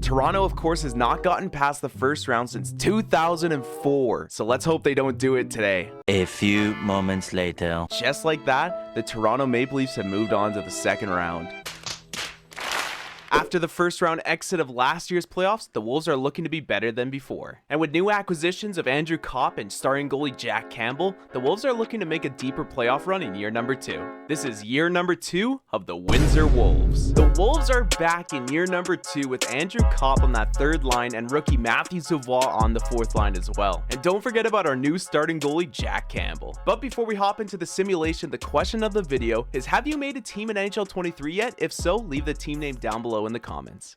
Toronto, of course, has not gotten past the first round since 2004, so let's hope they don't do it today. A few moments later. Just like that, the Toronto Maple Leafs have moved on to the second round. After the first round exit of last year's playoffs, the Wolves are looking to be better than before. And with new acquisitions of Andrew Copp and starting goalie Jack Campbell, the Wolves are looking to make a deeper playoff run in year number 2. This is year number 2 of the Windsor Wolves. The Wolves are back in year number 2 with Andrew Copp on that third line and rookie Matthew Savoie on the fourth line as well. And don't forget about our new starting goalie Jack Campbell. But before we hop into the simulation, the question of the video is, have you made a team in NHL 23 yet? If so, leave the team name down below in the comments.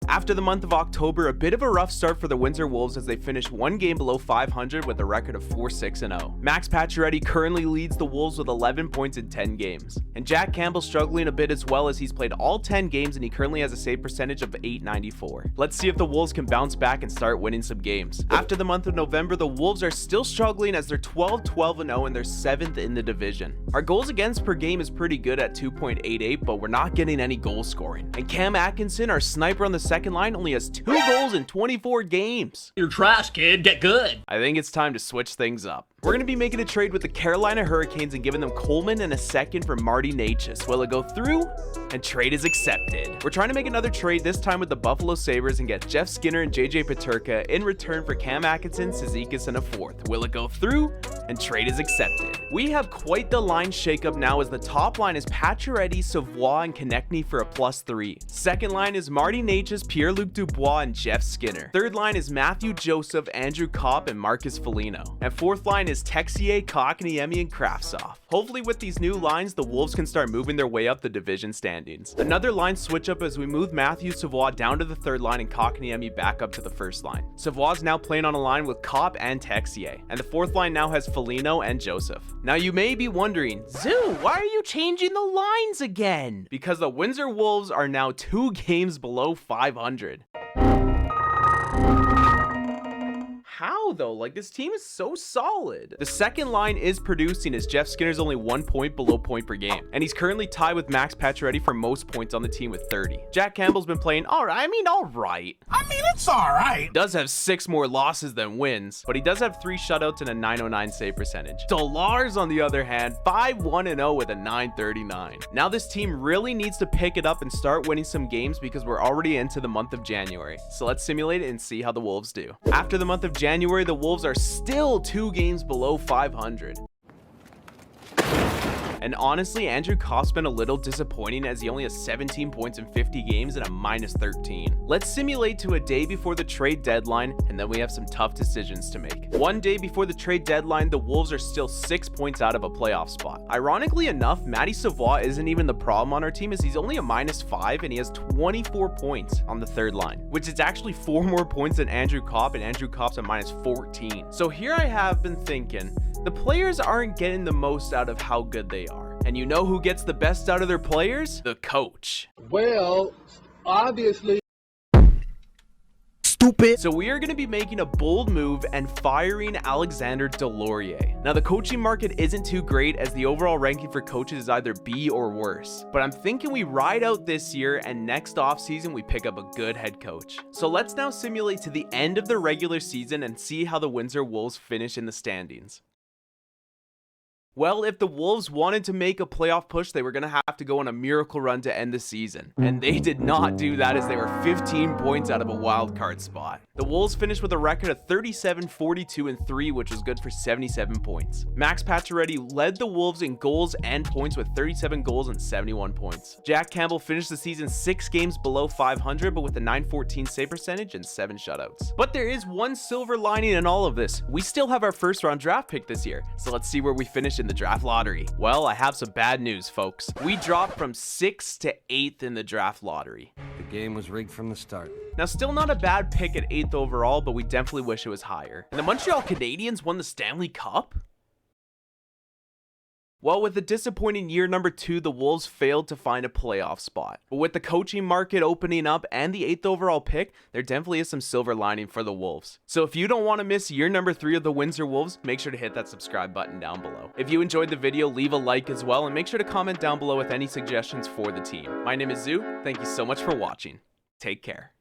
After the month of October, a bit of a rough start for the Windsor Wolves as they finished one game below 500 with a record of 4-6-0. Max Pacioretty currently leads the Wolves with 11 points in 10 games. And Jack Campbell struggling a bit as well as he's played all 10 games and he currently has a save percentage of .894. Let's see if the Wolves can bounce back and start winning some games. After the month of November, the Wolves are still struggling as they're 12-12-0 and they're 7th in the division. Our goals against per game is pretty good at 2.88, but we're not getting any goal scoring. And Cam Atkinson, our sniper on the second line, only has 2 goals in 24 games. You're trash, kid. Get good. I think it's time to switch things up. We're going to be making a trade with the Carolina Hurricanes and giving them Coleman and a second for Marty Necas. Will it go through? And trade is accepted. We're trying to make another trade, this time with the Buffalo Sabres, and get Jeff Skinner and JJ Peterka in return for Cam Atkinson, Cizikas, and a fourth. Will it go through? And trade is accepted. We have quite the line shakeup now as the top line is Pacioretty, Savoie, and Konechny for a +3. Second line is Marty Necas, Pierre-Luc Dubois, and Jeff Skinner. Third line is Matthew Joseph, Andrew Copp, and Marcus Foligno. And fourth line is Texier, Kotkaniemi, and Kravtsov. Hopefully with these new lines, the Wolves can start moving their way up the division standings. Another line switch up as we move Matthew Savoie down to the third line and Kotkaniemi back up to the first line. Savoie's now playing on a line with Copp and Texier, and the fourth line now has Foligno and Joseph. Now you may be wondering, Zoo, why are you changing the lines again? Because the Windsor Wolves are now 2 games below 500. How though? Like, this team is so solid. The second line is producing as Jeff Skinner's only 1 point below point per game, and he's currently tied with Max Pacioretty for most points on the team with 30. Jack Campbell's been playing all right. It's all right. Does have 6 more losses than wins, but he does have 3 shutouts and a .909 save percentage. Delars, on the other hand, 5-1-0 with a .939. Now this team really needs to pick it up and start winning some games because we're already into the month of January. So let's simulate it and see how the Wolves do. After the month of January, the Wolves are still 2 games below 500. And honestly, Andrew Copp's been a little disappointing as he only has 17 points in 50 games and a -13. Let's simulate to a day before the trade deadline, and then we have some tough decisions to make. One day before the trade deadline, the Wolves are still 6 points out of a playoff spot. Ironically enough, Matty Savoie isn't even the problem on our team as he's only a -5 and he has 24 points on the third line, which is actually 4 more points than Andrew Copp, and Andrew Copp's a -14. So here I have been thinking, the players aren't getting the most out of how good they are. And you know who gets the best out of their players? The coach. Well, obviously. Stupid. So we are going to be making a bold move and firing Alexander Deslauriers. Now the coaching market isn't too great as the overall ranking for coaches is either B or worse. But I'm thinking we ride out this year and next offseason we pick up a good head coach. So let's now simulate to the end of the regular season and see how the Windsor Wolves finish in the standings. Well, if the Wolves wanted to make a playoff push, they were going to have to go on a miracle run to end the season. And they did not do that as they were 15 points out of a wild card spot. The Wolves finished with a record of 37-42-3, which was good for 77 points. Max Pacioretty led the Wolves in goals and points with 37 goals and 71 points. Jack Campbell finished the season 6 games below 500, but with a .914 save percentage and 7 shutouts. But there is one silver lining in all of this. We still have our first round draft pick this year, so let's see where we finish in the draft lottery. Well, I have some bad news, folks. We dropped from 6th to 8th in the draft lottery. The game was rigged from the start. Now, still not a bad pick at 8th overall, but we definitely wish it was higher. And the Montreal Canadiens won the Stanley Cup? Well, with the disappointing year number 2, the Wolves failed to find a playoff spot. But with the coaching market opening up and the 8th overall pick, there definitely is some silver lining for the Wolves. So if you don't want to miss year number 3 of the Windsor Wolves, make sure to hit that subscribe button down below. If you enjoyed the video, leave a like as well, and make sure to comment down below with any suggestions for the team. My name is Zoo. Thank you so much for watching. Take care.